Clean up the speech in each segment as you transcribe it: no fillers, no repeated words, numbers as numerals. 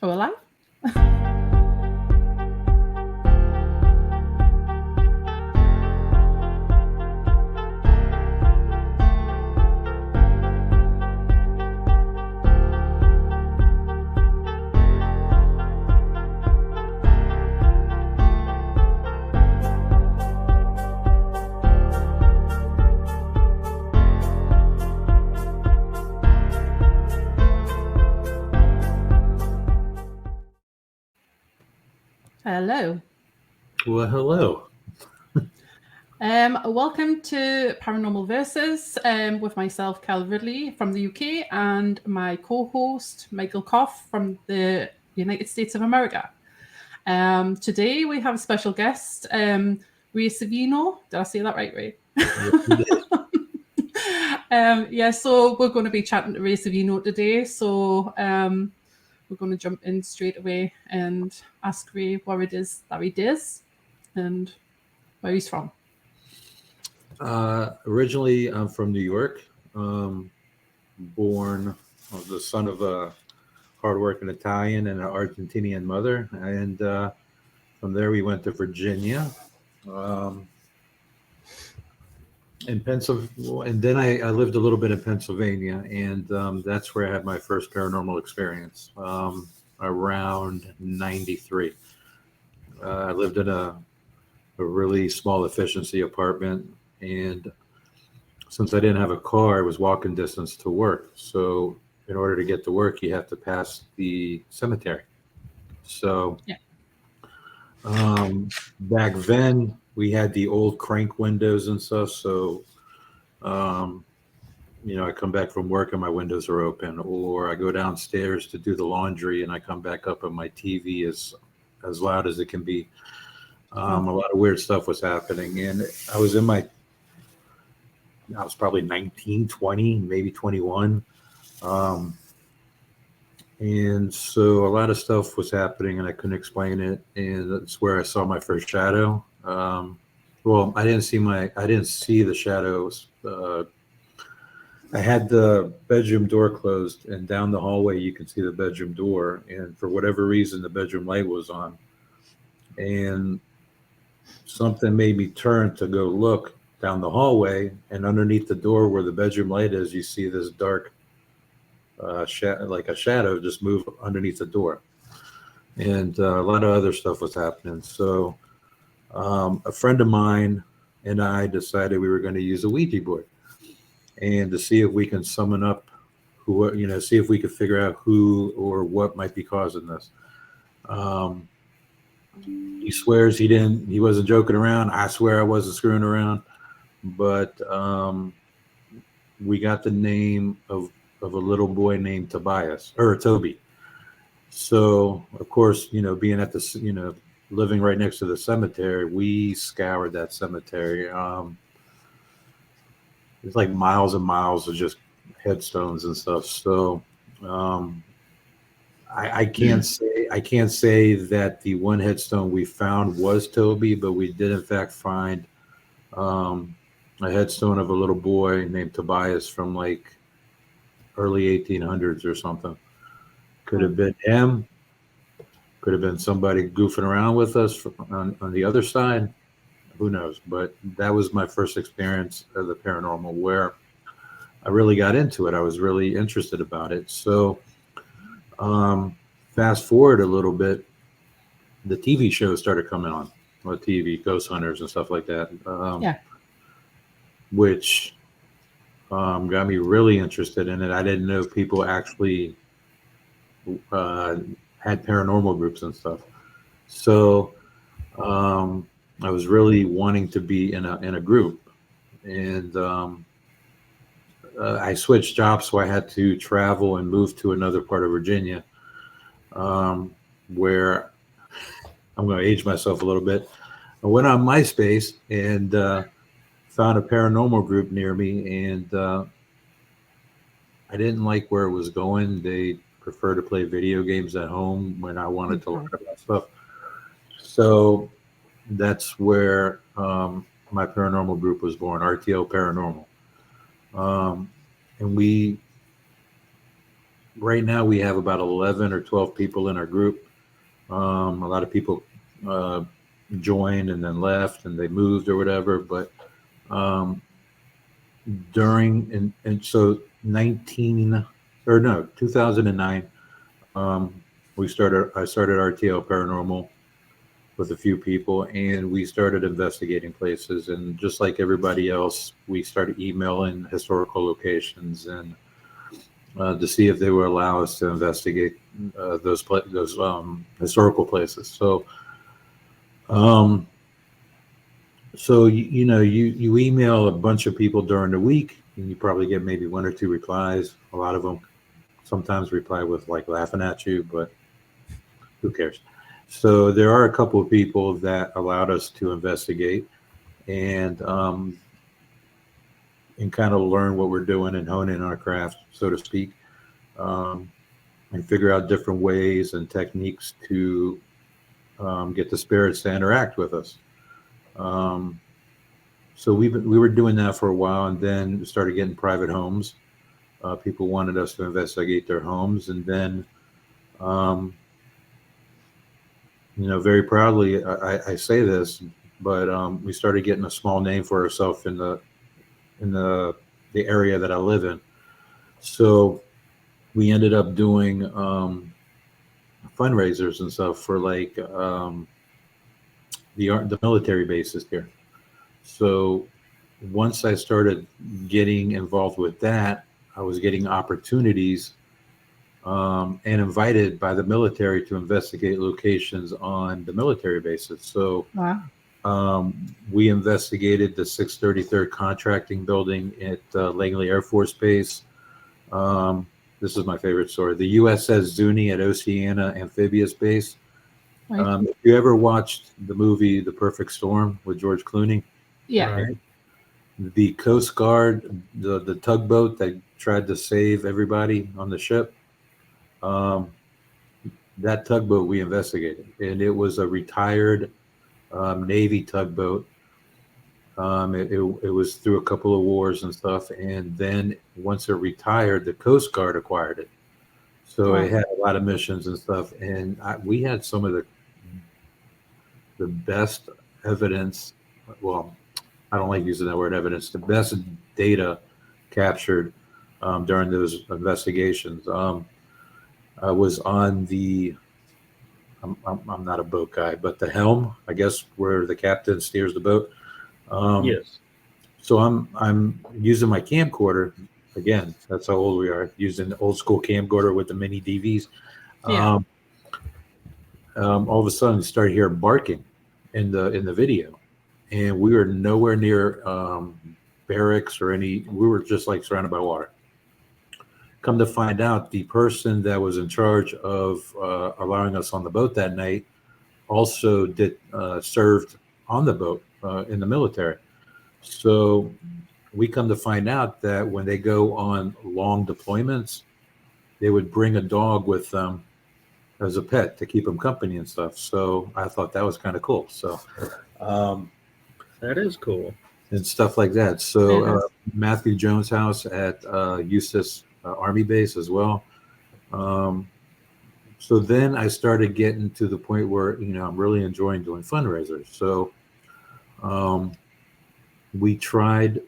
Oh, alive? Hello. Well, hello. Welcome to Paranormal Versus with myself, Kell Ridley from the UK, and my co-host, Michael Koff from the United States of America. Today we have a special guest, Ray Savino. Did I say that right, Ray? Yes, you did. So we're going to be chatting to Ray Savino today. So we're going to jump in straight away and ask Ray what it is that he does and where he's from. Originally, I'm from New York. Born the son of a hardworking Italian and an Argentinian mother, and from there we went to Virginia, in Pennsylvania, and then I lived a little bit in Pennsylvania, and that's where I had my first paranormal experience around '93. I lived in a really small efficiency apartment, and since I didn't have a car, I was walking distance to work. So in order to get to work, you have to pass the cemetery. So Yeah. Back then, we had the old crank windows and stuff. So, I come back from work and my windows are open, or I go downstairs to do the laundry and I come back up and my TV is as loud as it can be. A lot of weird stuff was happening, and I was probably 19, 20, maybe 21. And so a lot of stuff was happening and I couldn't explain it. And that's where I saw my first shadow. Well, I didn't see the shadows. I had the bedroom door closed, and down the hallway, you could see the bedroom door. And for whatever reason, the bedroom light was on, and something made me turn to go look down the hallway, and underneath the door where the bedroom light is, you see this dark like a shadow just move underneath the door. And a lot of other stuff was happening. So a friend of mine and I decided we were going to use a Ouija board and to see if we can summon up see if we could figure out who or what might be causing this. He swears he wasn't joking around. I swear I wasn't screwing around. But we got the name of a little boy named Toby. So, of course, being at the, living right next to the cemetery, we scoured that cemetery. It's like miles and miles of just headstones and stuff. So, I can't say that the one headstone we found was Toby, but we did in fact find a headstone of a little boy named Tobias from like early 1800s or something. Could have been him. Could have been somebody goofing around with us on the other side. Who knows? But that was my first experience of the paranormal, where I really got into it. I was really interested about it. So fast forward a little bit, the TV shows started coming on TV, Ghost Hunters and stuff like that. Which got me really interested in it. I didn't know people actually had paranormal groups and stuff. So I was really wanting to be in a group, and I switched jobs, so I had to travel and move to another part of Virginia, where I'm going to age myself a little bit. I went on MySpace and found a paranormal group near me, and I didn't like where it was going. They prefer to play video games at home when I wanted to learn about stuff. So that's where my paranormal group was born, R.T.L. Paranormal. And we right now we have about 11 or 12 people in our group. A lot of people joined and then left and they moved or whatever. But and so 2009, I started R.T.L Paranormal with a few people, and we started investigating places. And just like everybody else, we started emailing historical locations and to see if they would allow us to investigate those historical places. Um, so you email a bunch of people during the week, and you probably get maybe one or two replies. A lot of them sometimes reply with like laughing at you, but who cares? So there are a couple of people that allowed us to investigate and kind of learn what we're doing and hone in our craft, so to speak, and figure out different ways and techniques to get the spirits to interact with us. So we were doing that for a while, and then started getting private homes. People wanted us to investigate their homes, and then, very proudly, I say this, but we started getting a small name for ourselves in the area that I live in. So we ended up doing fundraisers and stuff for like the military bases here. So once I started getting involved with that, I was getting opportunities and invited by the military to investigate locations on the military bases. So Wow. We investigated the 633rd Contracting Building at Langley Air Force Base. This is my favorite story. The USS Zuni at Oceana Amphibious Base. Right. If you ever watched the movie The Perfect Storm with George Clooney, Yeah. Right. the Coast Guard, the tugboat that tried to save everybody on the ship, that tugboat we investigated, and it was a retired Navy tugboat. It was through a couple of wars and stuff, and then once it retired, the Coast Guard acquired it. So Wow. it had a lot of missions and stuff, and we had some of the best evidence. Well, I don't like using that word evidence. The best data captured during those investigations. I was on the. I'm not a boat guy, but the helm, I guess, where the captain steers the boat. Yes. So I'm using my camcorder again. That's how old we are. Using the old school camcorder with the mini DVs. Yeah. All of a sudden, you start hearing barking in the video, and we were nowhere near barracks or any. We were just like surrounded by water. Come to find out, the person that was in charge of allowing us on the boat that night also served on the boat in the military. So we come to find out that when they go on long deployments, they would bring a dog with them as a pet to keep them company and stuff. So I thought that was kind of cool. So That is cool. and stuff like that. So It is. Matthew Jones' house at Eustis Army Base as well. So then I started getting to the point where I'm really enjoying doing fundraisers. So we tried.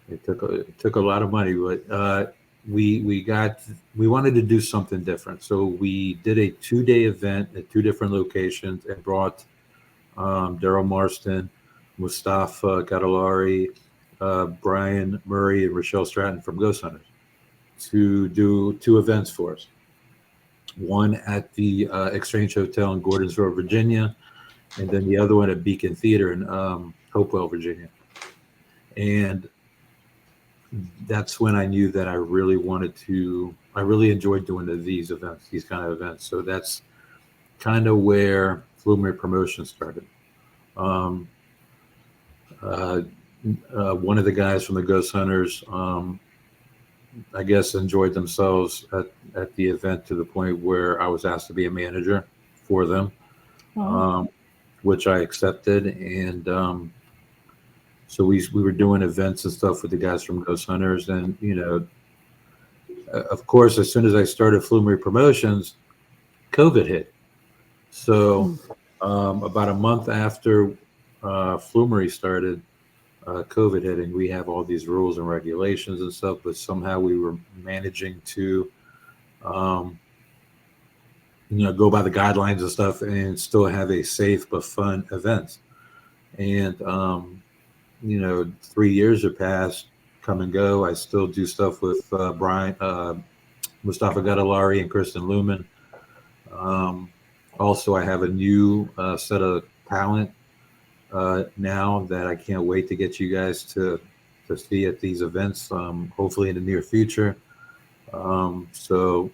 It took a lot of money, but we wanted to do something different. So we did a 2-day event at 2 different locations and brought Daryl Marston, Mustafa Gadalari, Brian Murray, and Rochelle Stratton from Ghost Hunters to do 2 events for us. One at the Exchange Hotel in Gordonsville, Virginia, and then the other one at Beacon Theater in Hopewell, Virginia. And that's when I knew that I really enjoyed doing these kind of events. So that's kind of where Flumeri Promotions started. One of the guys from the Ghost Hunters, I guess, enjoyed themselves at the event to the point where I was asked to be a manager for them, Wow. which I accepted. And so we were doing events and stuff with the guys from Ghost Hunters, and of course, as soon as I started Flumeri Promotions, COVID hit. So about a month after Flumeri started, COVID hit, and we have all these rules and regulations and stuff, but somehow we were managing to, go by the guidelines and stuff and still have a safe but fun event. And, 3 years have passed, come and go. I still do stuff with Mustafa Gadalari and Kristen Lumen. Also, I have a new set of talent now that I can't wait to get you guys to see at these events, hopefully in the near future. So,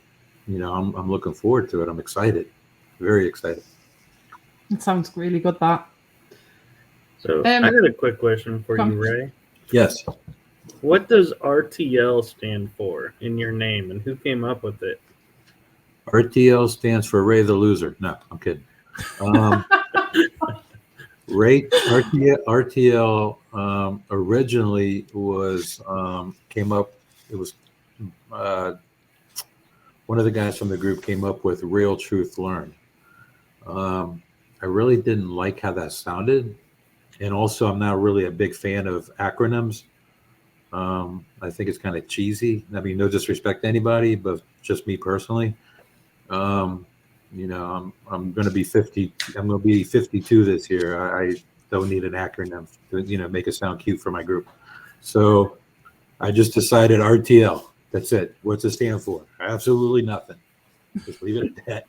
I'm looking forward to it. I'm excited, very excited. It sounds really good, that. So I got a quick question for you, Ray. Yes. What does R.T.L stand for in your name, and who came up with it? R.T.L stands for Ray the Loser. No, I'm kidding. R.T.L originally was came up. It was one of the guys from the group came up with Real Truth Learned. I really didn't like how that sounded, and also I'm not really a big fan of acronyms. I think it's kind of cheesy. I mean, no disrespect to anybody, but just me personally. I'm going to be 50. I'm going to be 52 this year. I don't need an acronym to, make it sound cute for my group. So I just decided RTL. That's it. What's it stand for? Absolutely nothing. Just leave it at that.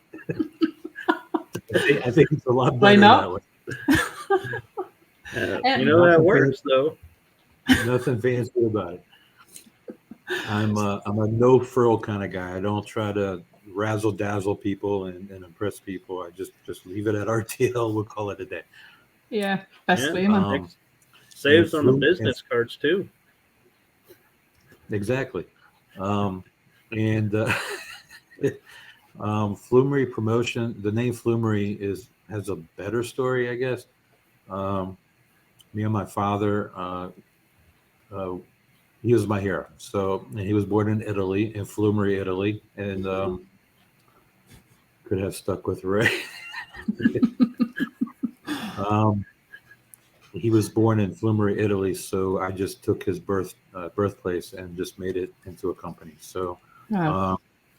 I think it's a lot better that way. That works though. Nothing fancy about it. I'm a no frill kind of guy. I don't try to razzle dazzle people and impress people. I just leave it at RTL. We'll call it a day. Yeah, best way, man. Saves on the business cards too. Exactly. Flumeri Promotion. The name Flumeri has a better story, I guess. Me and my father. He was my hero. So, and he was born in Italy, in Flumeri, Italy, and could have stuck with Ray. He was born in Flumeri, Italy, so I just took his birthplace and just made it into a company. So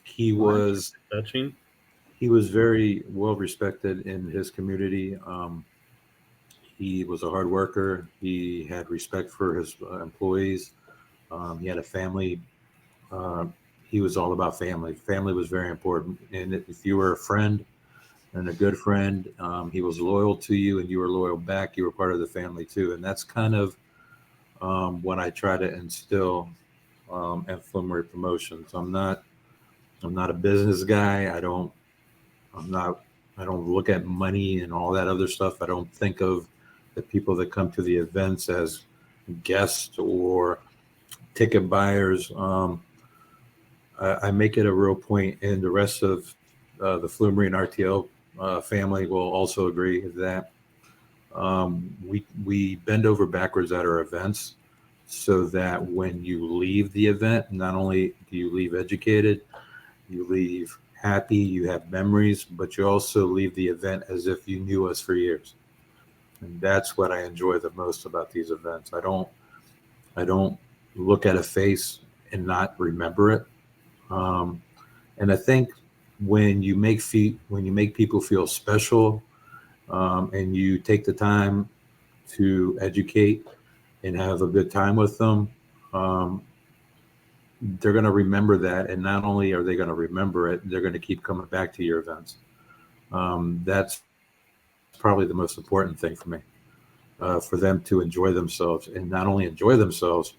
he was very well respected in his community. He was a hard worker. He had respect for his employees. He had a family. He was all about family. Family was very important. And if you were a friend and a good friend, he was loyal to you and you were loyal back. You were part of the family too. And that's kind of what I try to instill at Flumeri Promotions. I'm not a business guy. I don't look at money and all that other stuff. I don't think of the people that come to the events as guests or ticket buyers. I make it a real point, and the rest of the Flumeri and RTL family will also agree that we bend over backwards at our events so that when you leave the event, not only do you leave educated, you leave happy, you have memories, but you also leave the event as if you knew us for years. And that's what I enjoy the most about these events. I don't look at a face and not remember it. And I think when you make people feel special, and you take the time to educate and have a good time with them, they're going to remember that. And not only are they going to remember it, they're going to keep coming back to your events. That's probably the most important thing for me, for them to enjoy themselves, and not only enjoy themselves,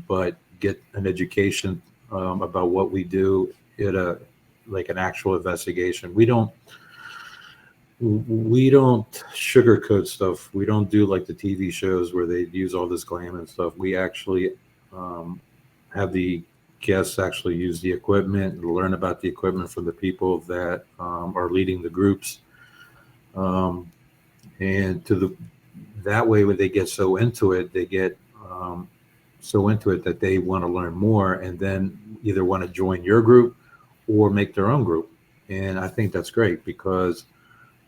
but get an education about what we do at an actual investigation. We don't sugarcoat stuff. We don't do like the TV shows where they use all this glam and stuff. We actually have the guests actually use the equipment and learn about the equipment from the people that are leading the groups. And that way, when they get so into it, they get so into it that they want to learn more and then either want to join your group or make their own group. And I think that's great because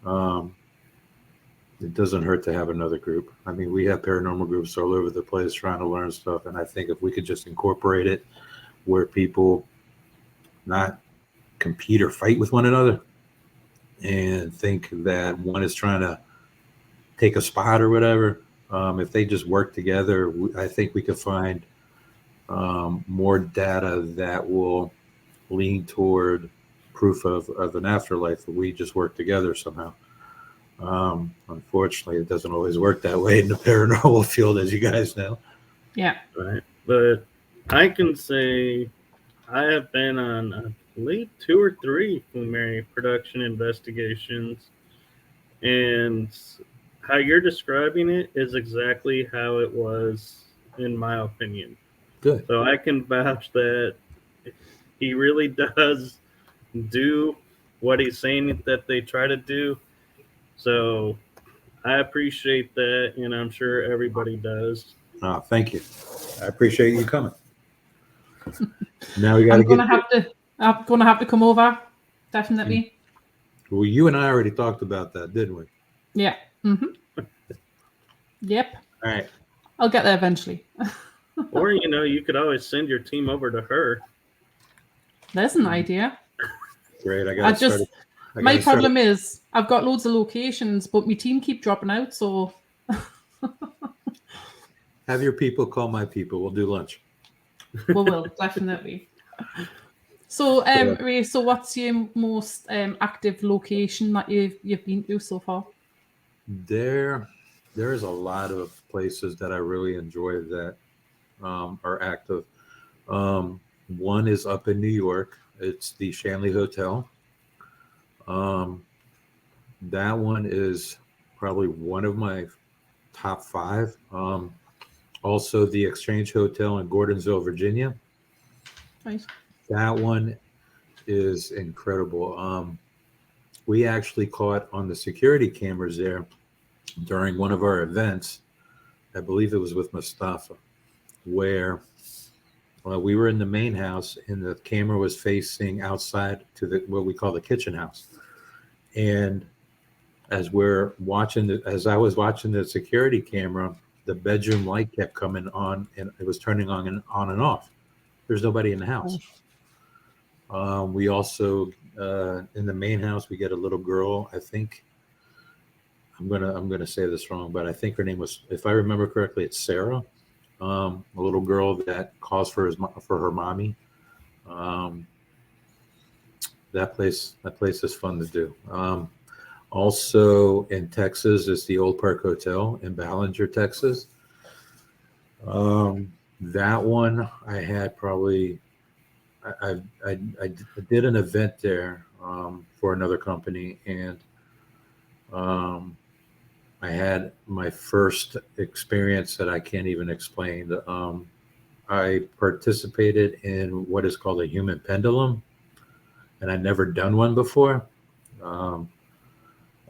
it doesn't hurt to have another group. I mean, we have paranormal groups all over the place trying to learn stuff. And I think if we could just incorporate it where people not compete or fight with one another and think that one is trying to take a spot or whatever, if they just work together, I think we could find more data that will lean toward proof of an afterlife if we just work together somehow. Unfortunately, it doesn't always work that way in the paranormal field, as you guys know. Yeah. Right. But I can say I have been on, I believe, 2 or 3 Flumeri production investigations. And how you're describing it is exactly how it was, in my opinion. Good. So I can vouch that he really does do what he's saying that they try to do. So I appreciate that, and I'm sure everybody does. Oh, thank you. I appreciate you coming. Now we got I'm to get. I'm gonna have to come over, definitely. Well, you and I already talked about that, didn't we? Yeah. Yep. All right. I'll get there eventually. Or, you could always send your team over to her. There's an idea. Great. My problem is I've got loads of locations, but my team keep dropping out. So have your people call my people. We'll do lunch. we will definitely. So, Ray, so what's your most active location that you've been to so far? There is a lot of places that I really enjoy that are active. One is up in New York. It's the Shanley Hotel. That one is probably one of my top 5. Also, the Exchange Hotel in Gordonsville, Virginia. Right. That one is incredible. We actually caught on the security cameras there during one of our events. I believe it was with Mustafa, where we were in the main house and the camera was facing outside to what we call the kitchen house. And as as I was watching the security camera, the bedroom light kept coming on and it was turning on and off. There's nobody in the house. We also in the main house we get a little girl. I think I'm gonna say this wrong, but I think her name was, if I remember correctly, it's Sarah. A little girl that calls for her mommy. That place is fun to do. Also in Texas is the Old Park Hotel in Ballinger, Texas. That one I had probably. I did an event there for another company, and I had my first experience that I can't even explain. I participated in what is called a human pendulum, and I'd never done one before.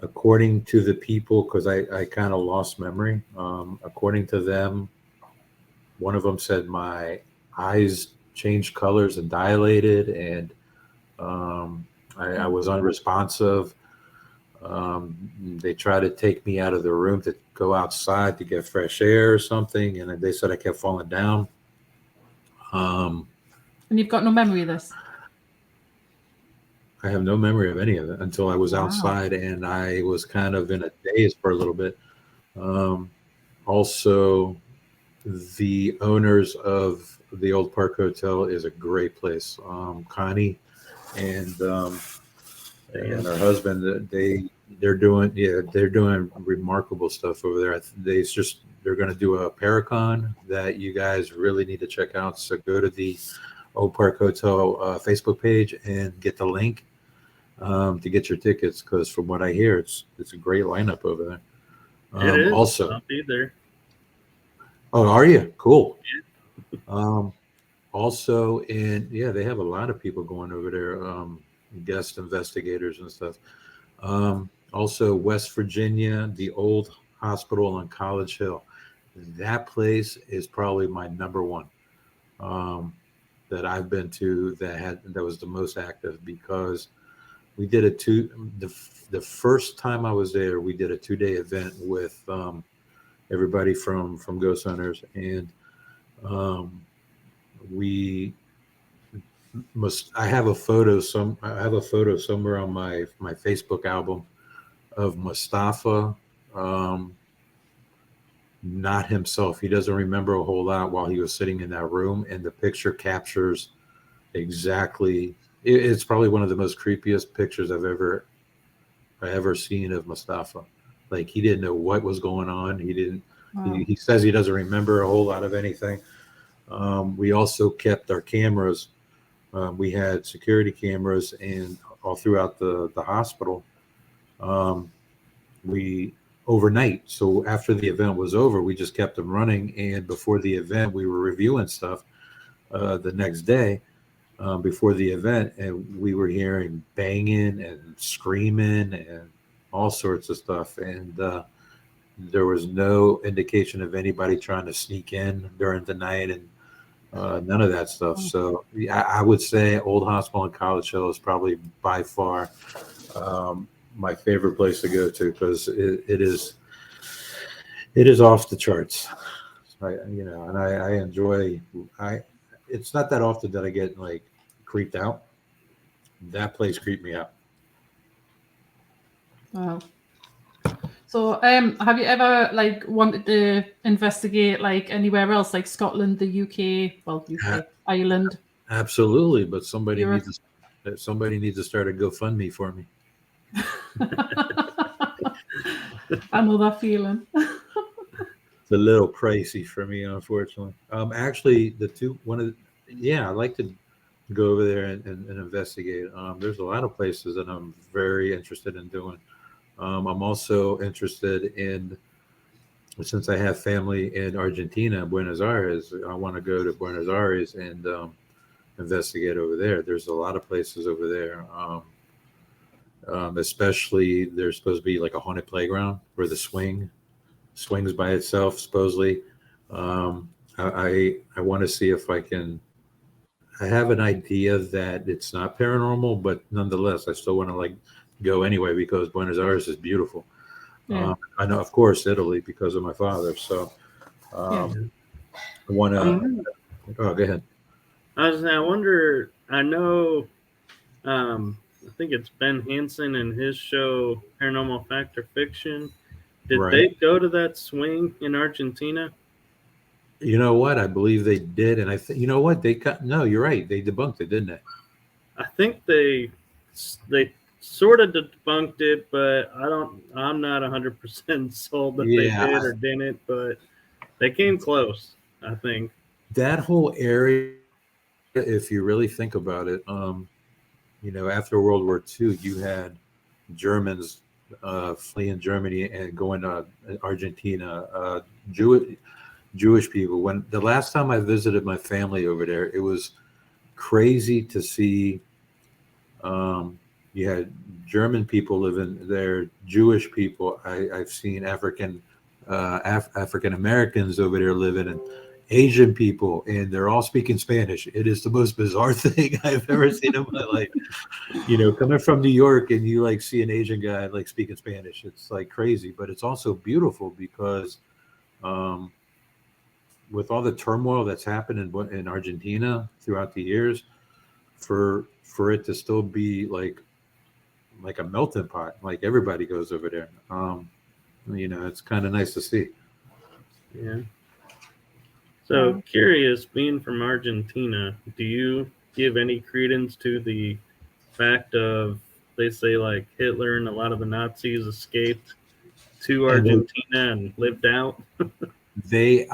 According to the people, because I kind of lost memory, according to them, one of them said my eyes changed colors and dilated, and I was unresponsive. They tried to take me out of the room to go outside to get fresh air or something, and they said I kept falling down. And you've got no memory of this? I have no memory of any of it until I was outside, and I was kind of in a daze for a little bit. Also, the owners of the Old Park Hotel is a great place. Connie and her husband, they're doing remarkable stuff over there. They're going to do a Paracon that you guys really need to check out. So go to the Old Park Hotel Facebook page and get the link to get your tickets, because from what I hear, it's a great lineup over there. It is. Also, I'll be there. Oh, are you? Cool. Also, they have a lot of people going over there, guest investigators and stuff. Also, West Virginia, the old hospital on College Hill. that place is probably my number one that I've been to that was the most active, because we did the first time I was there, we did a 2-day event with everybody from Ghost Hunters, and um, we I have a photo somewhere on my Facebook album of Mustafa, um, not himself. He doesn't remember a whole lot while he was sitting in that room, and the picture captures exactly. It's probably one of the most creepiest pictures I ever seen of Mustafa. Like, he didn't know what was going on. He didn't. Wow. He says he doesn't remember a whole lot of anything. We also kept our cameras. We had security cameras and all throughout the hospital. Um, we overnight. So after the event was over, we just kept them running. And before the event, we were reviewing stuff the next day before the event, and we were hearing banging and screaming and all sorts of stuff. And there was no indication of anybody trying to sneak in during the night, and none of that stuff. So I would say Old Hospital and College Hill is probably by far my favorite place to go to, because it is off the charts. And I enjoy. It's not that often that I get like creeped out. That place creeped me out. Wow. So, have you ever like wanted to investigate like anywhere else, like Scotland, the UK, Ireland? Absolutely, but Europe? somebody needs to start a GoFundMe for me. I know that feeling. It's a little pricey for me, unfortunately. Actually, I like to go over there and investigate. There's a lot of places that I'm very interested in doing. I'm also interested in, since I have family in Argentina, Buenos Aires, I want to go to Buenos Aires and investigate over there. There's a lot of places over there. Especially, there's supposed to be like a haunted playground where the swings by itself, supposedly. I want to see if I can. I have an idea that it's not paranormal, but nonetheless, I still want to like go anyway, because Buenos Aires is beautiful. Yeah. I know, of course, Italy, because of my father. So Yeah. I want to. Oh, go ahead. I wonder. I know. I think it's Ben Hansen and his show Paranormal Fact or Fiction. Did Right. they go to that swing in Argentina? You know what? I believe they did, and I think you know what they cut. No, you're right. They debunked it, didn't they? I think they sort of debunked it, but I'm not 100% sold that they did or didn't, but they came close, I think. That whole area, if you really think about it, after World War II, you had Germans fleeing Germany and going to Argentina. Jewish people. When the last time I visited my family over there, it was crazy to see. You had German people living there, Jewish people. I've seen African Americans over there living, and Asian people, and they're all speaking Spanish. It is the most bizarre thing I've ever seen in my life. Coming from New York, and you like see an Asian guy like speaking Spanish. It's like crazy, but it's also beautiful because with all the turmoil that's happened in Argentina throughout the years, for it to still be like a melting pot, like everybody goes over there. It's kind of nice to see. Yeah. So curious, being from Argentina, do you give any credence to the fact of, they say like Hitler and a lot of the Nazis escaped to Argentina and lived out? They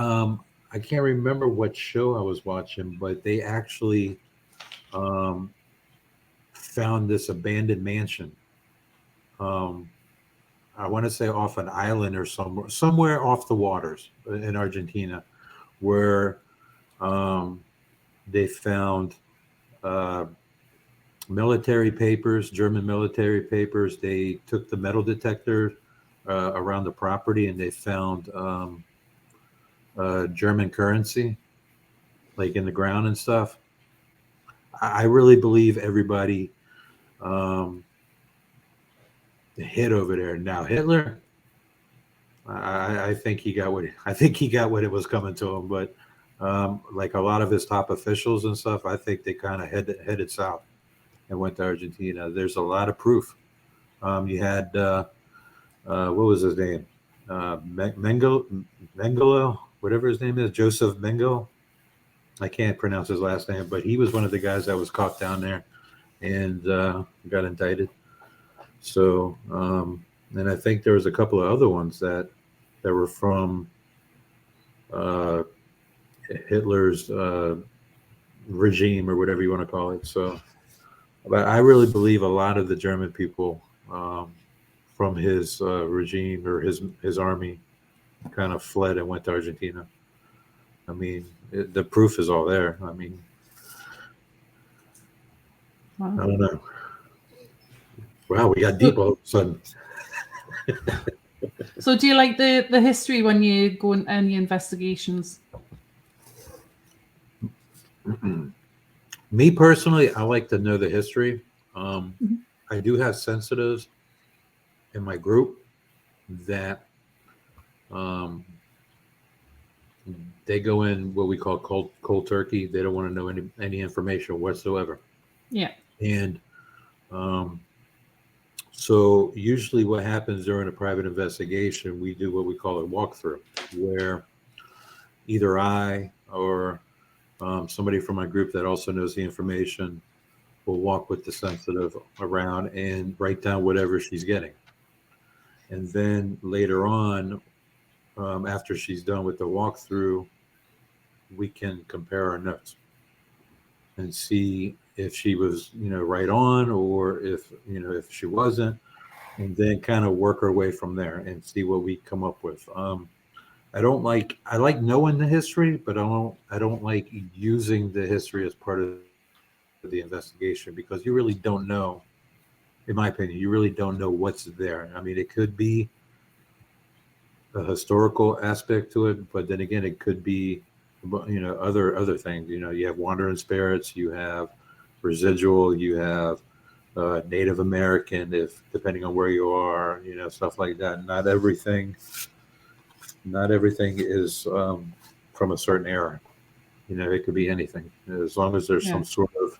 I can't remember what show I was watching, but they actually found this abandoned mansion. I want to say off an island or somewhere off the waters in Argentina, where they found military papers, German military papers. They took the metal detector around the property, and they found German currency, like in the ground and stuff. I really believe everybody hit over there. Now Hitler, I think he got what it was coming to him. But like a lot of his top officials and stuff, I think they kind of headed south and went to Argentina. There's a lot of proof. You had what was his name? Mengele, whatever his name is, Joseph Mengele. I can't pronounce his last name, but he was one of the guys that was caught down there and got indicted. So, and I think there was a couple of other ones that were from Hitler's regime or whatever you want to call it. So, but I really believe a lot of the German people from his regime or his army kind of fled and went to Argentina. I mean, the proof is all there. I mean, Wow. I don't know. Wow, we got deep all of a sudden. So do you like the history when you go in any investigations? Me personally, I like to know the history. I do have sensitives in my group that they go in what we call cold turkey. They don't want to know any information whatsoever. Yeah. And so usually what happens during a private investigation, we do what we call a walkthrough, where either I or somebody from my group that also knows the information will walk with the sensitive around and write down whatever she's getting. And then later on, after she's done with the walkthrough, we can compare our notes and see if she was, right on, or if she wasn't, and then kind of work our way from there and see what we come up with. I like knowing the history, but I don't like using the history as part of the investigation, because you really don't know, in my opinion, you really don't know what's there. I mean, it could be a historical aspect to it, but then again, it could be, other things. You have wandering spirits, you have residual, you have Native American, if depending on where you are, stuff like that. Not everything is from a certain era. It could be anything, as long as there's some sort of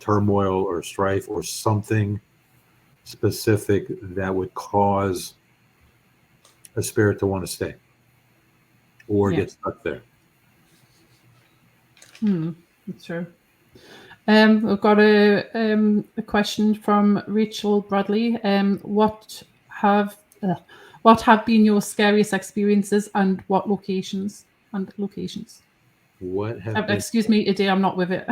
turmoil or strife or something specific that would cause a spirit to want to stay or get stuck there. That's true. We've got a question from Rachel Bradley. What have been your scariest experiences, and what locations? Excuse me, Ade, I'm not with it.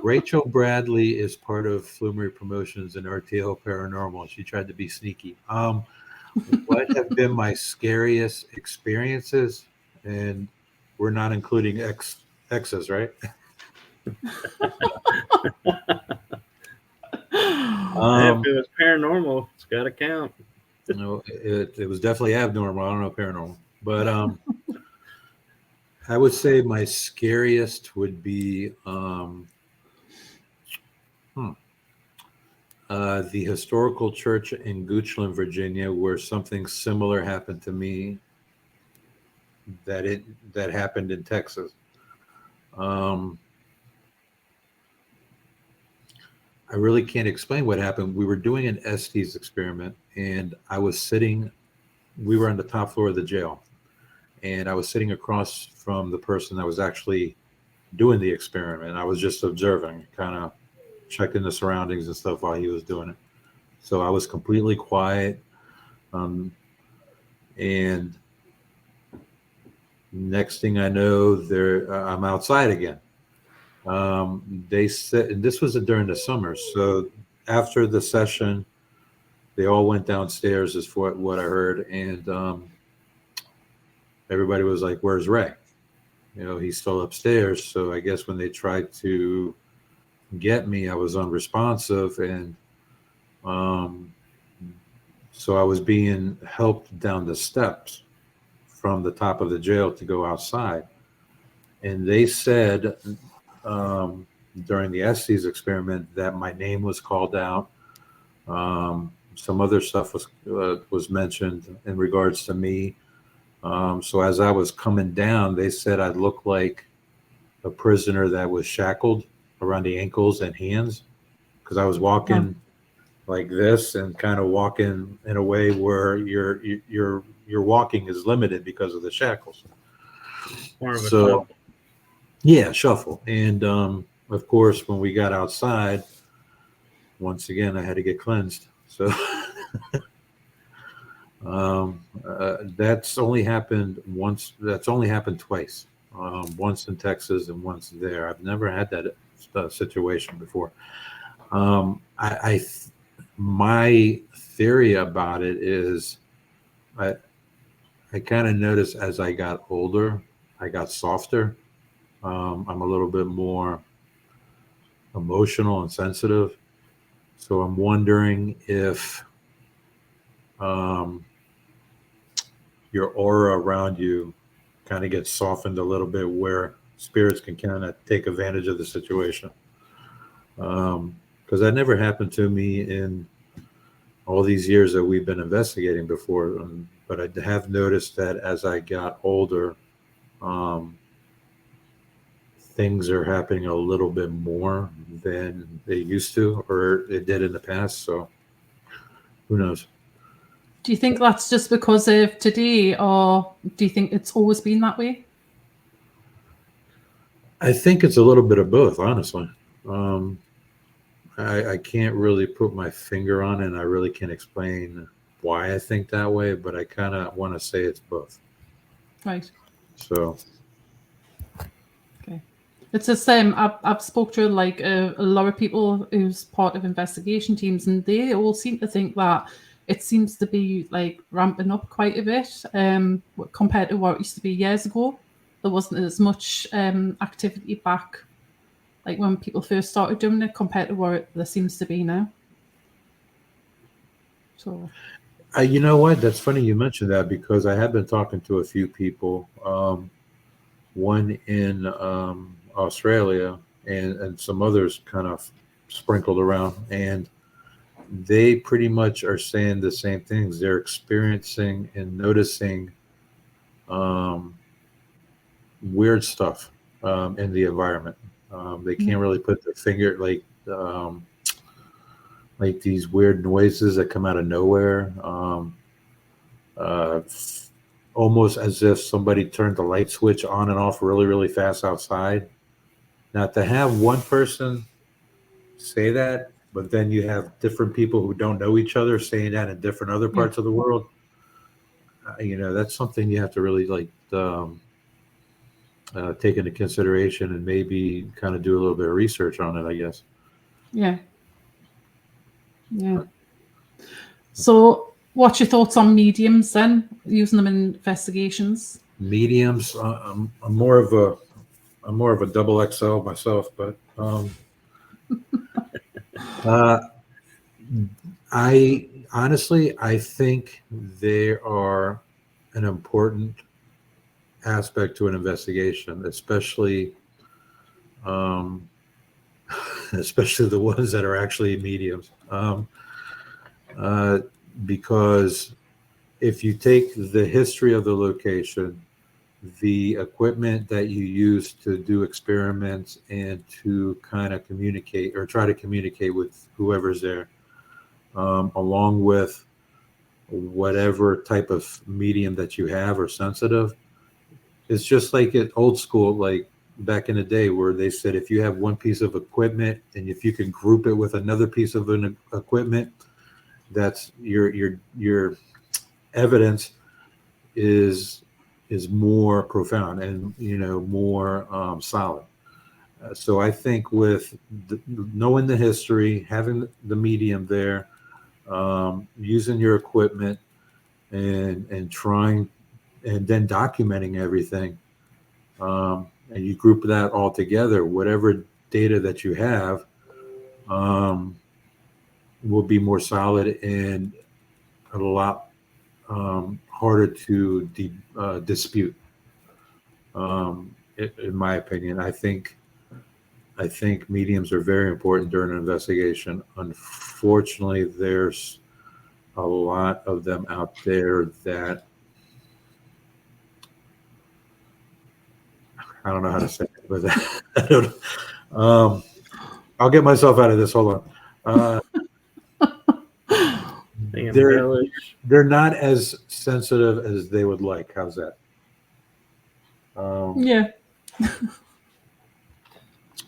Rachel Bradley is part of Flumeri Promotions and R.T.L. Paranormal. She tried to be sneaky. What have been my scariest experiences? And we're not including exes, right? If it was paranormal, it's got to count. It was definitely abnormal. I don't know paranormal, but I would say my scariest would be the historical church in Goochland, Virginia, where something similar happened to me that happened in Texas. I really can't explain what happened. We were doing an Estes experiment, and we were on the top floor of the jail, and I was sitting across from the person that was actually doing the experiment. I was just observing, kind of checking the surroundings and stuff while he was doing it. So I was completely quiet. And next thing I know, I'm outside again. They said, and this was during the summer. So after the session, they all went downstairs, is what I heard. And everybody was like, "Where's Ray?" He's still upstairs. So I guess when they tried to get me, I was unresponsive. And so I was being helped down the steps from the top of the jail to go outside. And they said during the Estes experiment that my name was called out. Some other stuff was mentioned in regards to me. So as I was coming down, they said I looked like a prisoner that was shackled around the ankles and hands, because I was walking like this and kind of walking in a way where your walking is limited because of the shackles. More of a So shuffle. yeah, shuffle. And of course, when we got outside, once again, I had to get cleansed. So that's only happened once. That's only happened twice. Once in Texas and once there. I've never had that situation before. My theory about it is, I kind of noticed as I got older, I got softer. I'm a little bit more emotional and sensitive. So I'm wondering if your aura around you kind of gets softened a little bit, where spirits can kind of take advantage of the situation. Because that never happened to me in all these years that we've been investigating before. But I have noticed that as I got older, things are happening a little bit more than they used to, or it did in the past. So who knows? Do you think that's just because of today, or do you think it's always been that way? I think it's a little bit of both, honestly. I can't really put my finger on it, and I really can't explain why I think that way, but I kind of want to say it's both. Right. So. Okay. It's the same. I've spoke to like a lot of people who's part of investigation teams, and they all seem to think that it seems to be like ramping up quite a bit compared to what it used to be years ago. There wasn't as much activity back, like when people first started doing it, compared to what there seems to be now. So, You know what? That's funny you mentioned that, because I have been talking to a few people, one in Australia and some others kind of sprinkled around, and they pretty much are saying the same things. They're experiencing and noticing weird stuff in the environment. They can't really put their finger, like these weird noises that come out of nowhere, almost as if somebody turned the light switch on and off really, really fast outside. Now, to have one person say that, but then you have different people who don't know each other saying that in different other parts of the world, that's something you have to really take into consideration, and maybe kind of do a little bit of research on it, I guess. Yeah. So, what's your thoughts on mediums then, using them in investigations? Mediums, I'm more of a double XL myself, but I honestly, I think they are an important aspect to an investigation, especially especially the ones that are actually mediums, because if you take the history of the location, the equipment that you use to do experiments and to kind of communicate or try to communicate with whoever's there, along with whatever type of medium that you have or sensitive, it's just like at old school, like back in the day, where they said if you have one piece of equipment and if you can group it with another piece of an equipment, that's your evidence is more profound and more solid. So I think with knowing the history, having the medium there, using your equipment, and trying, and then documenting everything, and you group that all together, whatever data that you have will be more solid and a lot harder to dispute. In my opinion, I think mediums are very important during an investigation. Unfortunately, there's a lot of them out there that I don't know how to say it, but I don't. I'll get myself out of this. Hold on. They're not as sensitive as they would like. How's that? Yeah.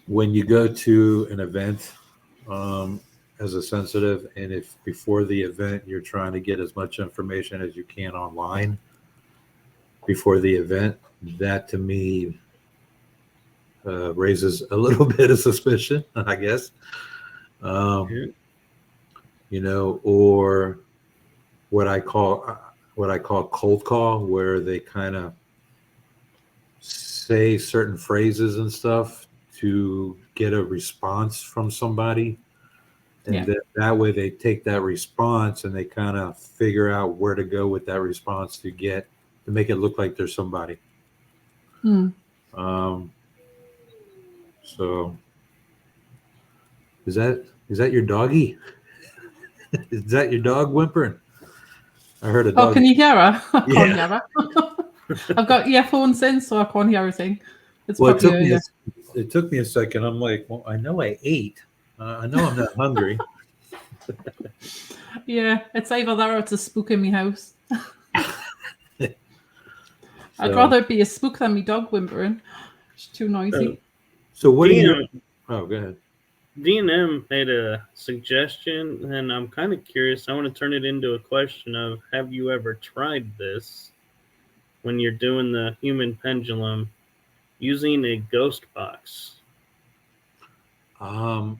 When you go to an event as a sensitive, and if before the event you're trying to get as much information as you can online before the event, that to me raises a little bit of suspicion, I guess. You know, or what I call cold call, where they kind of say certain phrases and stuff to get a response from somebody, and that way they take that response and they kind of figure out where to go with that response to make it look like there's somebody. So is that your doggy? Is that your dog whimpering? I heard a dog. Oh, can you hear her? I can't hear her. I've got earphones in, so I can't hear everything. It took me a second. I'm like, well, I know I ate. I know I'm not hungry. Yeah, it's either that or it's a spook in my house. I'd rather it be a spook than me dog whimpering. It's too noisy. So what do you? Oh, go ahead. D&M made a suggestion, and I'm kind of curious. I want to turn it into a question of, have you ever tried this when you're doing the human pendulum using a ghost box? Like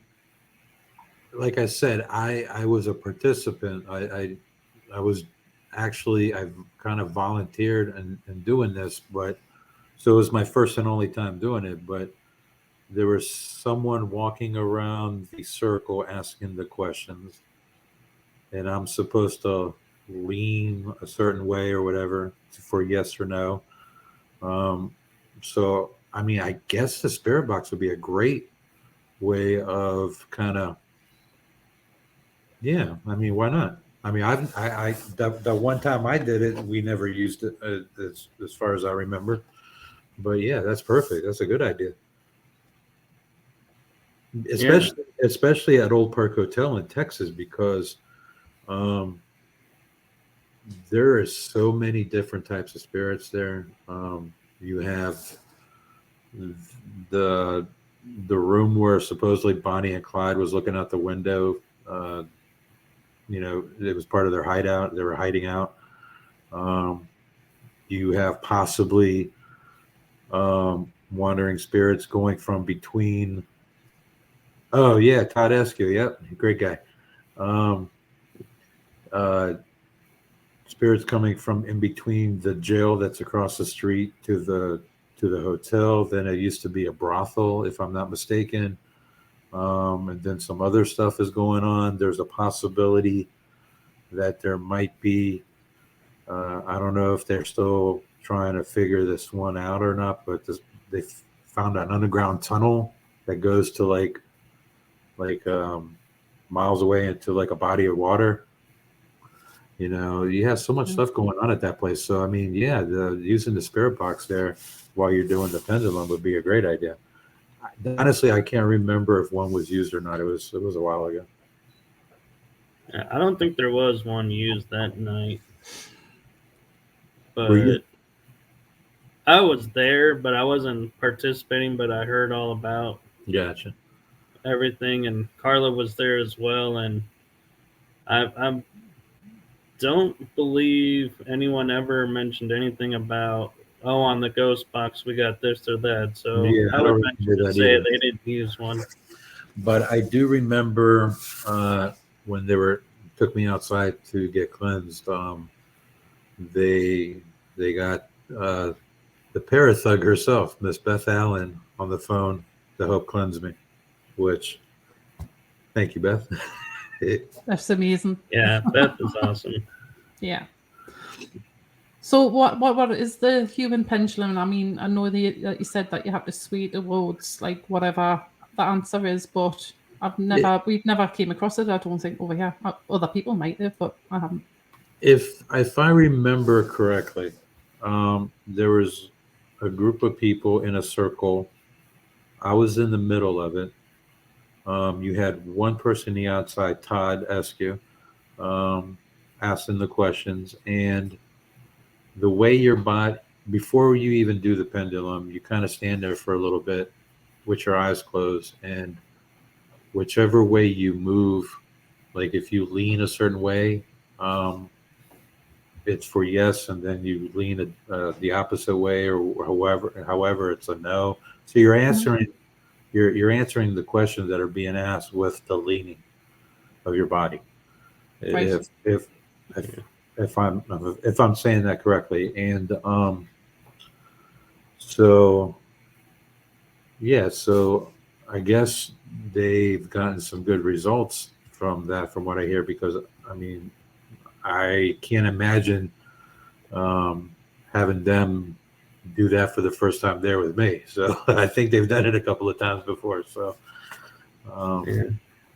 I said, I was a participant. I was actually, I've kind of volunteered and doing this, but so it was my first and only time doing it, but there was someone walking around the circle asking the questions, and I'm supposed to lean a certain way or whatever for yes or no. So, I mean, I guess the spirit box would be a great way of kind of, I mean, why not? I mean, the one time I did it, we never used it as far as I remember. But yeah, that's perfect. That's a good idea. Especially at Old Park Hotel in Texas, because there is so many different types of spirits there. You have the room where supposedly Bonnie and Clyde was looking out the window. You know, it was part of their hideout. They were hiding out. You have possibly wandering spirits going from between. Oh yeah, Todd Eskew. Yep, great guy. Spirits coming from in between the jail that's across the street to the hotel. Then it used to be a brothel, if I'm not mistaken. And then some other stuff is going on. There's a possibility that there might be. I don't know if they're still trying to figure this one out or not, but they found an underground tunnel that goes to like miles away into like a body of water. You know, you have so much stuff going on at that place. So I mean, yeah, using the spirit box there while you're doing the pendulum would be a great idea. Honestly, I can't remember if one was used or not. It was a while ago. I don't think there was one used that night. But I was there, but I wasn't participating, but I heard all about everything, and Carla was there as well, and I don't believe anyone ever mentioned anything about, oh, on the ghost box we got this or that. So I would venture to say they didn't use one. But I do remember when they took me outside to get cleansed. They got the parathug herself, Miss Beth Allen, on the phone to help cleanse me. Which, thank you, Beth. That's amazing. Yeah, Beth is awesome. Yeah. So what is the human pendulum? I mean, I know that you said that you have to sway towards like whatever the answer is, but we've never came across it. I don't think over here. Other people might have, but I haven't. If I remember correctly, there was a group of people in a circle. I was in the middle of it. You had one person on the outside, Todd Eskew, asking the questions, and the way your body, before you even do the pendulum, you kind of stand there for a little bit with your eyes closed, and whichever way you move, like if you lean a certain way, it's for yes, and then you lean the opposite way, or however it's a no. So you're answering you're answering the questions that are being asked with the leaning of your body. Right. If I'm saying that correctly, and so yeah, so I guess they've gotten some good results from that, from what I hear, because I mean, I can't imagine having them do that for the first time there with me. So I think they've done it a couple of times before. So Yeah.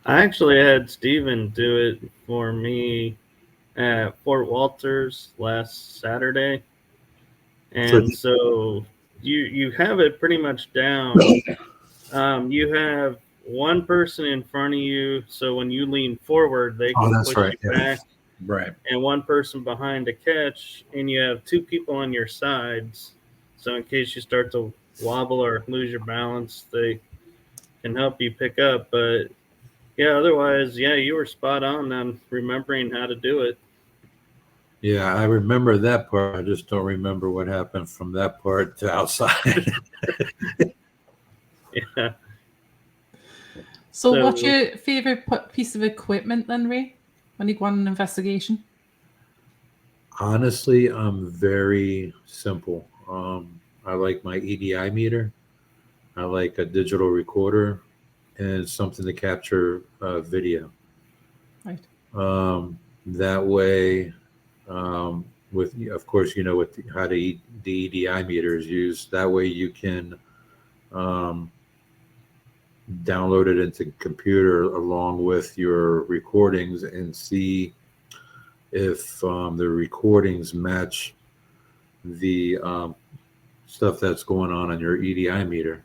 I actually had Steven do it for me at Fort Walters last Saturday. And so you have it pretty much down. You have one person in front of you, so when you lean forward, they can push you back. Right. And one person behind to catch, and you have two people on your sides. So in case you start to wobble or lose your balance, they can help you pick up. But yeah, otherwise, yeah, you were spot on remembering how to do it. Yeah, I remember that part. I just don't remember what happened from that part to outside. Yeah. So what's your favorite piece of equipment then, Ray, when you go on an investigation? Honestly, I'm very simple. I like my EDI meter. I like a digital recorder and something to capture video. Right. That way, with of course, you know what how the EDI meter is used. That way, you can download it into the computer along with your recordings and see if the recordings match the stuff that's going on your EDI meter.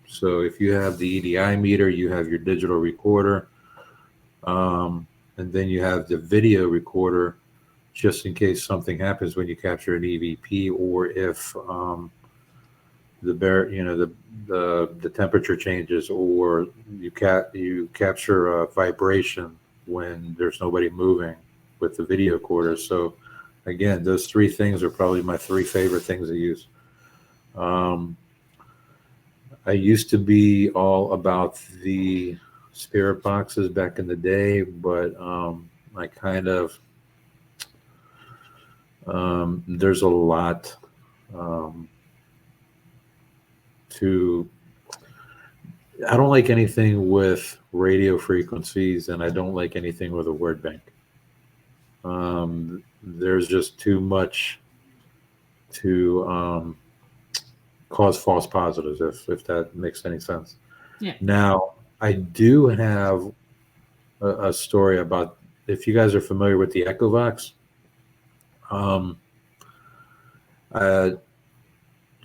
So if you have the EDI meter, you have your digital recorder, and then you have the video recorder, just in case something happens when you capture an EVP, or if the temperature changes, or you capture a vibration when there's nobody moving with the video recorder. So again, those three things are probably my three favorite things to use. I used to be all about the spirit boxes back in the day, but I kind of there's a lot to. I don't like anything with radio frequencies, and I don't like anything with a word bank. There's just too much to cause false positives, if that makes any sense. Yeah. Now, I do have a story about, if you guys are familiar with the Echovox.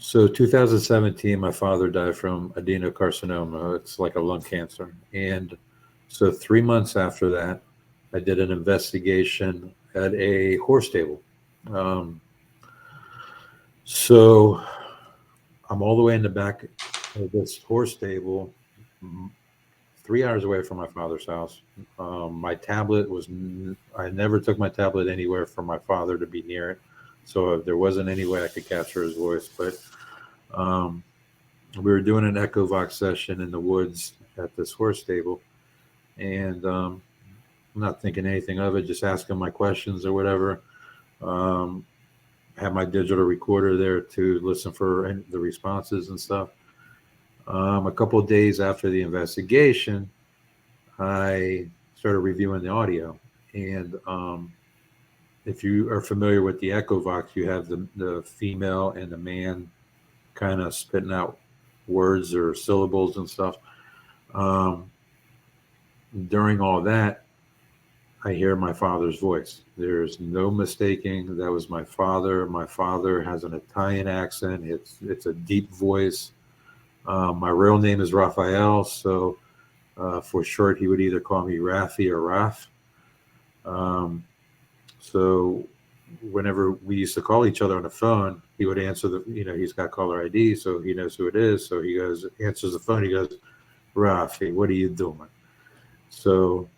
So 2017, my father died from adenocarcinoma. It's like a lung cancer. And so 3 months after that, I did an investigation at a horse stable. So I'm all the way in the back of this horse stable, 3 hours away from my father's house. My tablet I never took my tablet anywhere for my father to be near it. So there wasn't any way I could capture his voice. But we were doing an Echovox session in the woods at this horse stable. And I'm not thinking anything of it, just asking my questions or whatever. Have my digital recorder there to listen for the responses and stuff. A couple of days after the investigation, I started reviewing the audio, and if you are familiar with the Echo Vox, you have the female and the man kind of spitting out words or syllables and stuff. During all that, I hear my father's voice. There's no mistaking that was my father. My father has an Italian accent. It's a deep voice. My real name is Raphael, so for short, he would either call me Rafi or Raf. So whenever we used to call each other on the phone, he would answer he's got caller ID, so he knows who it is. So he answers the phone. He goes, Rafi, what are you doing? So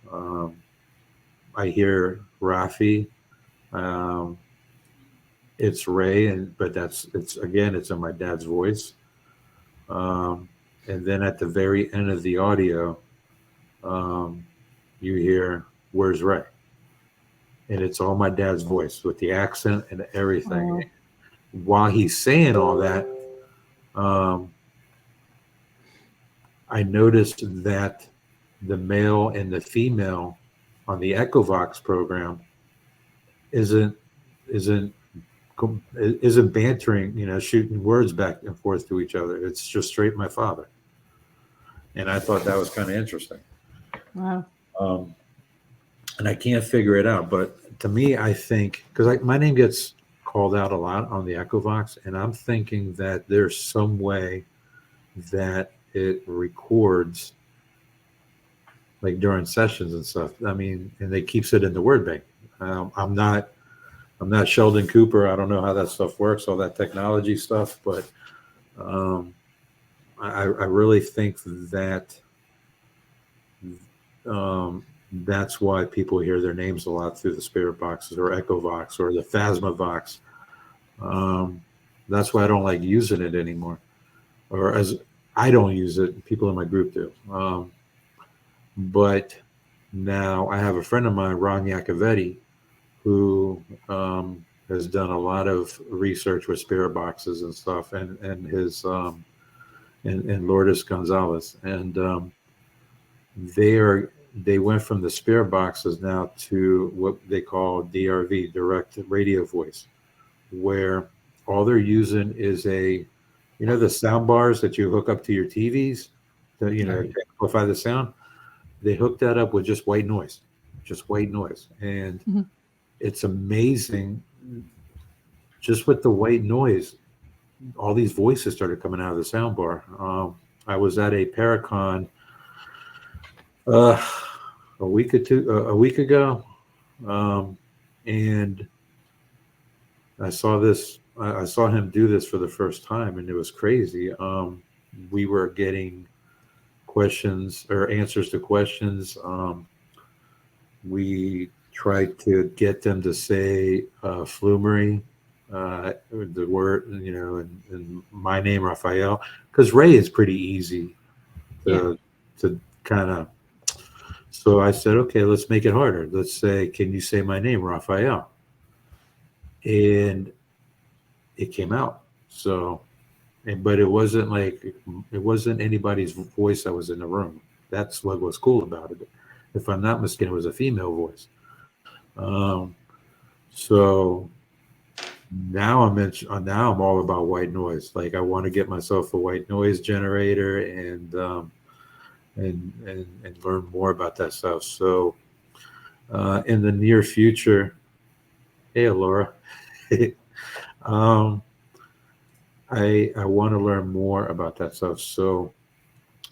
I hear Rafi. It's Ray, but it's in my dad's voice. And then at the very end of the audio, you hear, where's Ray? And it's all my dad's voice with the accent and everything. While he's saying all that, I noticed that the male and the female on the Echo Vox program isn't bantering, shooting words back and forth to each other. It's just straight my father. And I thought that was kind of interesting. Wow. And I can't figure it out. But to me, I think, because my name gets called out a lot on the Echo Vox, and I'm thinking that there's some way that it records, like during sessions and stuff. I mean, and they keeps it in the word bank. I'm not Sheldon Cooper. I don't know how that stuff works, all that technology stuff, but I really think that that's why people hear their names a lot through the spirit boxes or Echo Vox or the Phasma Vox. That's why I don't like using it anymore, or as I don't use it. People in my group do. But now I have a friend of mine, Ron Iacovetti, who has done a lot of research with spirit boxes and stuff, and his and Lourdes Gonzalez, and they went from the spirit boxes now to what they call DRV, direct radio voice, where all they're using is the sound bars that you hook up to your TVs to amplify the sound. They hooked that up with just white noise, and it's amazing. Just with the white noise, all these voices started coming out of the sound bar. I was at a Paracon a week ago, and I saw him do this for the first time, and it was crazy. We were getting questions or answers to questions. We tried to get them to say Flumeri, the word, and my name, Raphael, because Ray is pretty easy to kind of. So I said, okay, let's make it harder. Let's say, can you say my name, Raphael? And it came out. So, but it wasn't anybody's voice that was in the room. That's what was cool about it. If I'm not mistaken, it was a female voice. So now I'm all about white noise. Like I want to get myself a white noise generator and learn more about that stuff. So in the near future, hey Laura, I want to learn more about that stuff. So,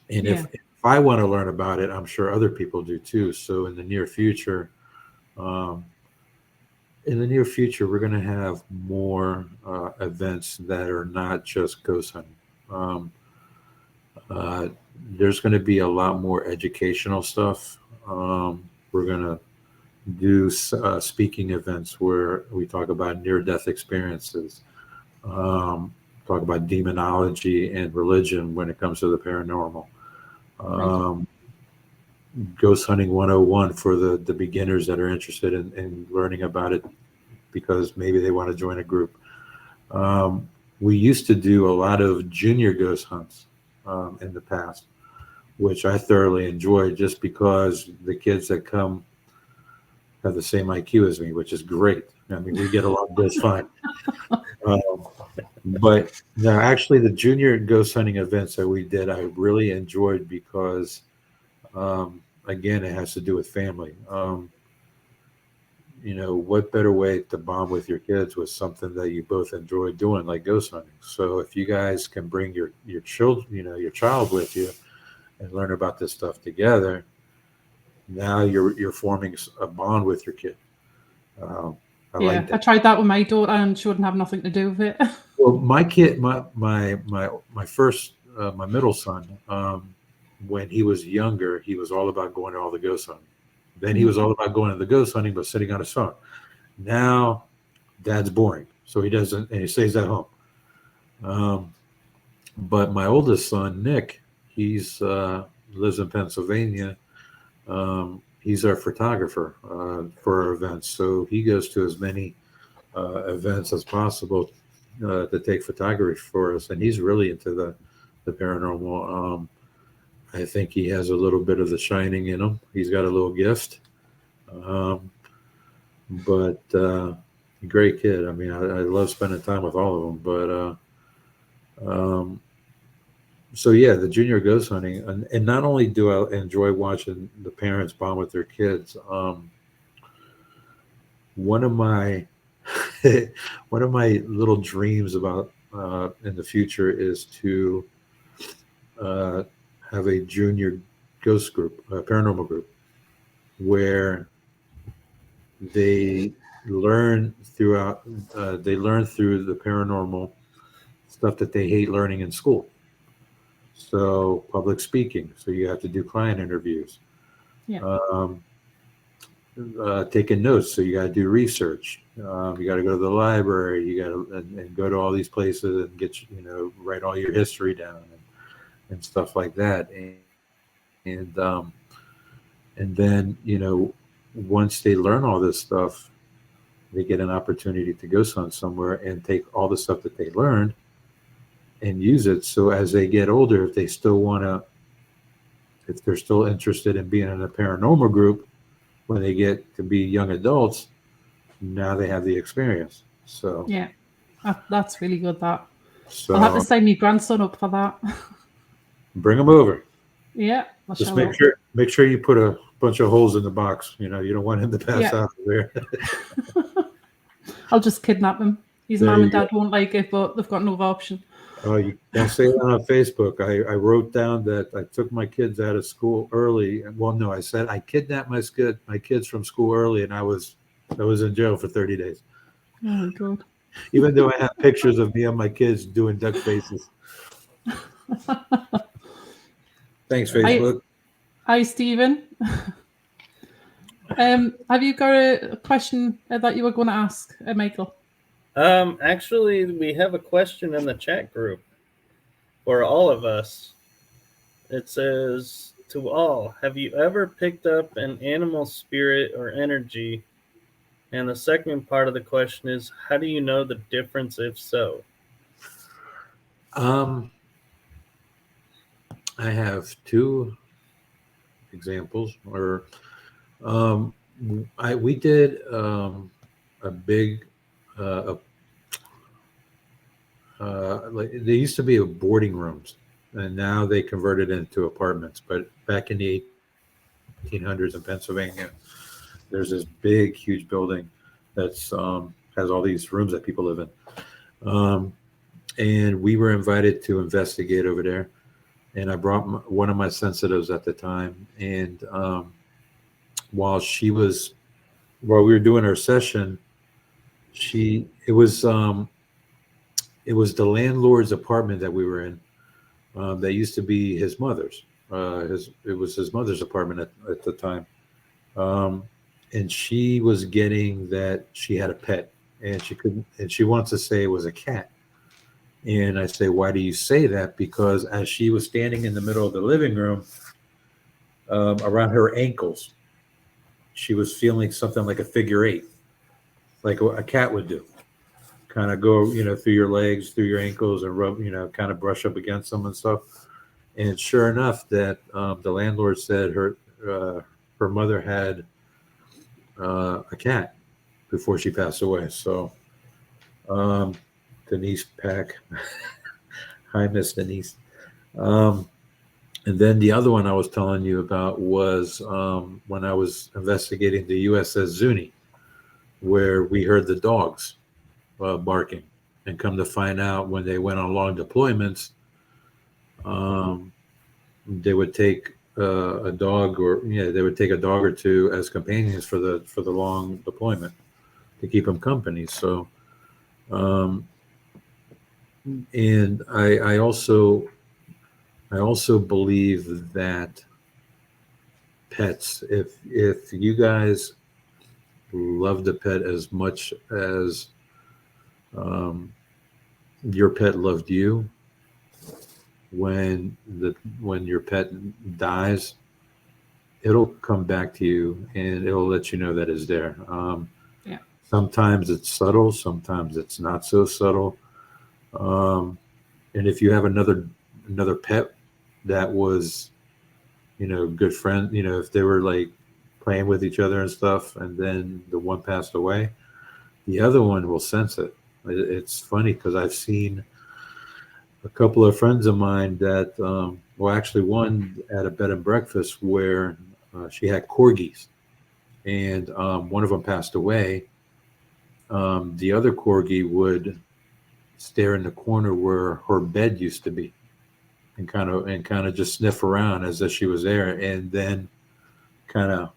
and if I want to learn about it, I'm sure other people do too. So in the near future, we're going to have more events that are not just ghost hunting. There's going to be a lot more educational stuff. We're going to do speaking events where we talk about near-death experiences, talk about demonology and religion when it comes to the paranormal. Ghost hunting 101 for the beginners that are interested in learning about it because maybe they want to join a group. We used to do a lot of junior ghost hunts in the past, which I thoroughly enjoyed just because the kids that come have the same IQ as me, which is great. I mean, we get along just fine. But no, actually, the junior ghost hunting events that we did, I really enjoyed because, again, it has to do with family. What better way to bond with your kids with something that you both enjoy doing, like ghost hunting? So if you guys can bring your children, your child with you, and learn about this stuff together, now you're forming a bond with your kid. I like that. I tried that with my daughter, and she wouldn't have nothing to do with it. Well, my kid, my first, my middle son, when he was younger, he was all about going to all the ghost hunting. Then he was all about going to the ghost hunting, but sitting on his phone. Now, Dad's boring, so he doesn't, and he stays at home. But my oldest son, Nick, he's lives in Pennsylvania. He's our photographer for our events, so he goes to as many events as possible to take photography for us, and he's really into the paranormal. I think he has a little bit of the shining in him. He's got a little gift, but great kid. I mean, I love spending time with all of them. But so yeah, the junior ghost hunting, and not only do I enjoy watching the parents bond with their kids. One of my little dreams about in the future is to have a junior ghost group, a paranormal group, where they learn through the paranormal stuff that they hate learning in school. So public speaking, so you have to do client interviews. Taking notes, so you got to do research. You got to go to the library. You got to and go to all these places and get write all your history down and stuff like that. And then once they learn all this stuff, they get an opportunity to go somewhere and take all the stuff that they learned and use it. So as they get older, if they're still interested in being in a paranormal group, when they get to be young adults, now they have the experience. So yeah, that's really good. That so I'll have to sign my grandson up for that. Bring them over. Yeah, just make sure you put a bunch of holes in the box. You don't want him to pass out there. I'll just kidnap him. His mom and dad won't like it, but they've got no other option. Oh, you don't say that on Facebook. I wrote down that I took my kids out of school early. Well, no, I said I kidnapped my kids from school early, and I was in jail for 30 days. Oh my God! Even though I have pictures of me and my kids doing duck faces. Thanks, Facebook. Hi, Stephen. Have you got a question that you were going to ask, Michael? Actually, we have a question in the chat group for all of us. It says, to all, have you ever picked up an animal spirit or energy? And the second part of the question is, how do you know the difference if so? I have two examples. We did a big like they used to be boarding rooms, and now they converted into apartments. But back in the 1800s in Pennsylvania, there's this big, huge building that's has all these rooms that people live in. And we were invited to investigate over there. And I brought one of my sensitives at the time. And while we were doing our session, it was the landlord's apartment that we were in. That used to be his mother's. It was his mother's apartment at the time. And she was getting that she had a pet, and she wants to say it was a cat. And I say, why do you say that? Because as she was standing in the middle of the living room, around her ankles, she was feeling something like a figure eight, like a cat would do. Kind of go, through your legs, through your ankles, and rub, kind of brush up against them and stuff. And sure enough, that the landlord said her mother had a cat before she passed away. So Denise Pack, hi Miss Denise. And then the other one I was telling you about was when I was investigating the USS Zuni, where we heard the dogs barking, and come to find out when they went on long deployments, they would take a dog, or they would take a dog or two as companions for the long deployment to keep them company. So, and I also believe that pets, if you guys love the pet as much as your pet loved you, when your pet dies, it'll come back to you and it'll let you know that it's there. Yeah. Sometimes it's subtle, sometimes it's not so subtle. And if you have another pet that was, good friend, if they were like playing with each other and stuff, and then the one passed away, the other one will sense it. It's funny because I've seen a couple of friends of mine that, well, actually one at a bed and breakfast where she had corgis, and one of them passed away. The other corgi would stare in the corner where her bed used to be, and kind of just sniff around as if she was there, and then kind of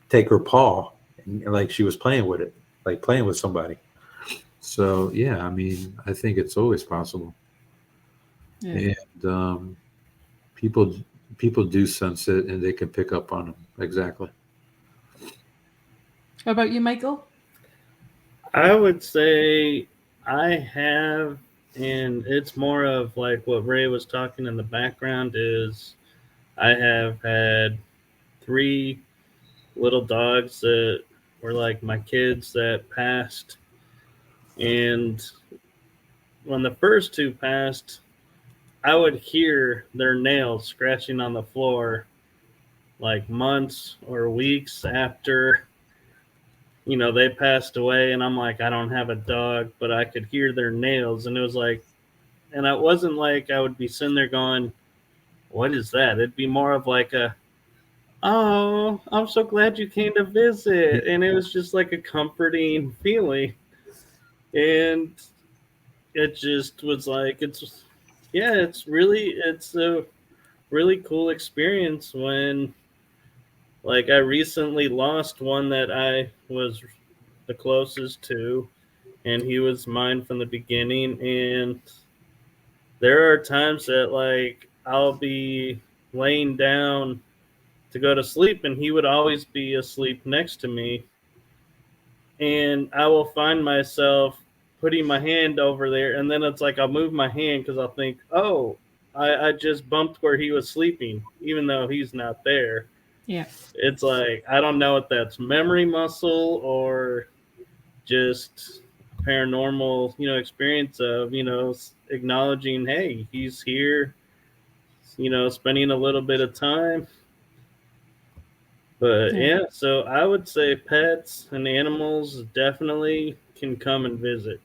take her paw, and, like she was playing with it, like playing with somebody. So yeah, I mean, I think it's always possible. Yeah. And people do sense it, and they can pick up on them. Exactly. How about you, Michael? I would say I have, and it's more of like what Ray was talking in the background is I have had 3 little dogs that were like my kids that passed. And when the first 2 passed, I would hear their nails scratching on the floor like months or weeks after they passed away. And I'm like, I don't have a dog, but I could hear their nails. And it was like, and it wasn't like I would be sitting there going, what is that? It'd be more of like oh, I'm so glad you came to visit. And it was just like a comforting feeling. And it just was like, it's a really cool experience when, like, I recently lost one that I was the closest to, and he was mine from the beginning. And there are times that, like, I'll be laying down to go to sleep, and he would always be asleep next to me. And I will find myself putting my hand over there, and then it's like I'll move my hand because I'll think, oh, I just bumped where he was sleeping, even though he's not there. Yeah. It's like, I don't know if that's memory muscle or just paranormal, experience of, acknowledging, hey, he's here, spending a little bit of time. But yeah, so I would say pets and animals definitely can come and visit.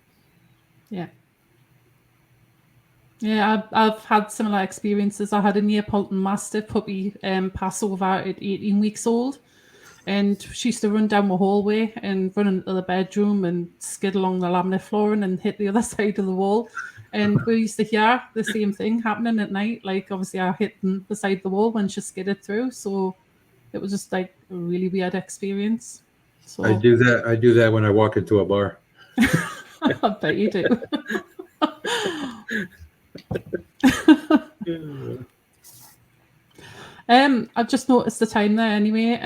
Yeah. Yeah, I've had similar experiences. I had a Neapolitan Mastiff puppy pass over at 18 weeks old, and she used to run down the hallway and run into the bedroom and skid along the laminate flooring and hit the other side of the wall. And we used to hear the same thing happening at night. Like, obviously, I hit the side of the wall when she skidded through. So it was just like a really weird experience. So I do that when I walk into a bar. I bet you do. I've just noticed the time there anyway.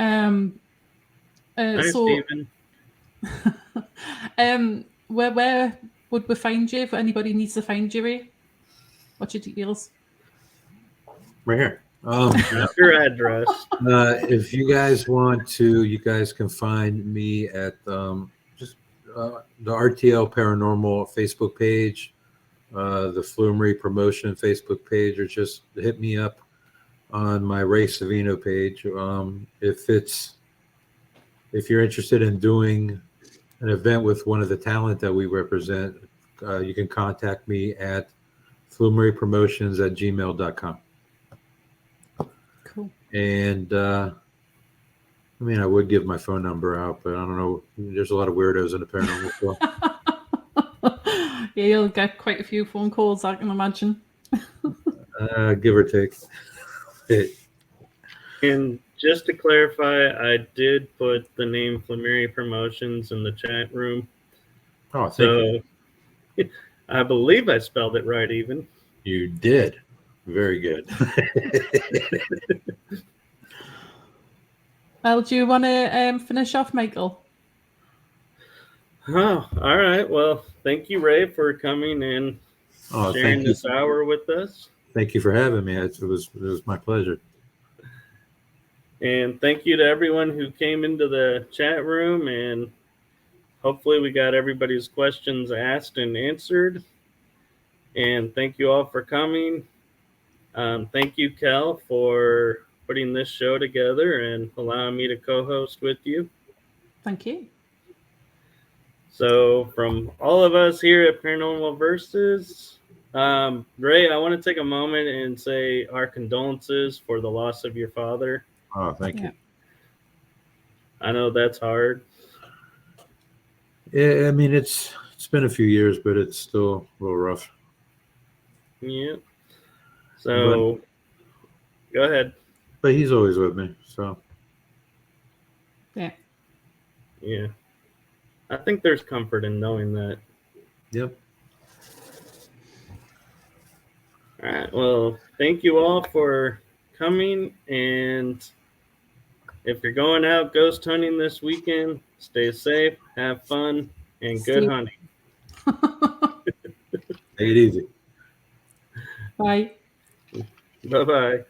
Hi, So Stephen. where would we find you if anybody needs to find you, Ray? What's your details? Right here. Not your address. If you guys want to, you guys can find me at just the R.T.L. Paranormal Facebook page, the Flumeri Promotion Facebook page, or just hit me up on my Ray Savino page. If it's if you're interested in doing an event with one of the talent that we represent, you can contact me at Flumeri Promotions at gmail.com. Cool. And I mean, I would give my phone number out, but I don't know. There's a lot of weirdos in the paranormal world. Yeah, you'll get quite a few phone calls, I can imagine. Give or take. And just to clarify, I did put the name Flumeri Promotions in the chat room. Oh, thank you. I believe I spelled it right even. You did. Very good. Well, do you want to finish off, Michael? Oh, all right. Well, thank you, Ray, for coming and sharing this hour with us. Thank you for having me. It was my pleasure. And thank you to everyone who came into the chat room. And hopefully we got everybody's questions asked and answered. And thank you all for coming. Thank you, Kell, for putting this show together and allowing me to co-host with you. Thank you. So from all of us here at Paranormal Versus, Ray, I want to take a moment and say our condolences for the loss of your father. Oh, thank you. I know that's hard. Yeah, I mean, it's been a few years, but it's still a little rough. Yeah. So go ahead. But he's always with me, so. Yeah. Yeah. I think there's comfort in knowing that. Yep. All right. Well, thank you all for coming. And if you're going out ghost hunting this weekend, stay safe, have fun, and good hunting. Take it easy. Bye. Bye-bye.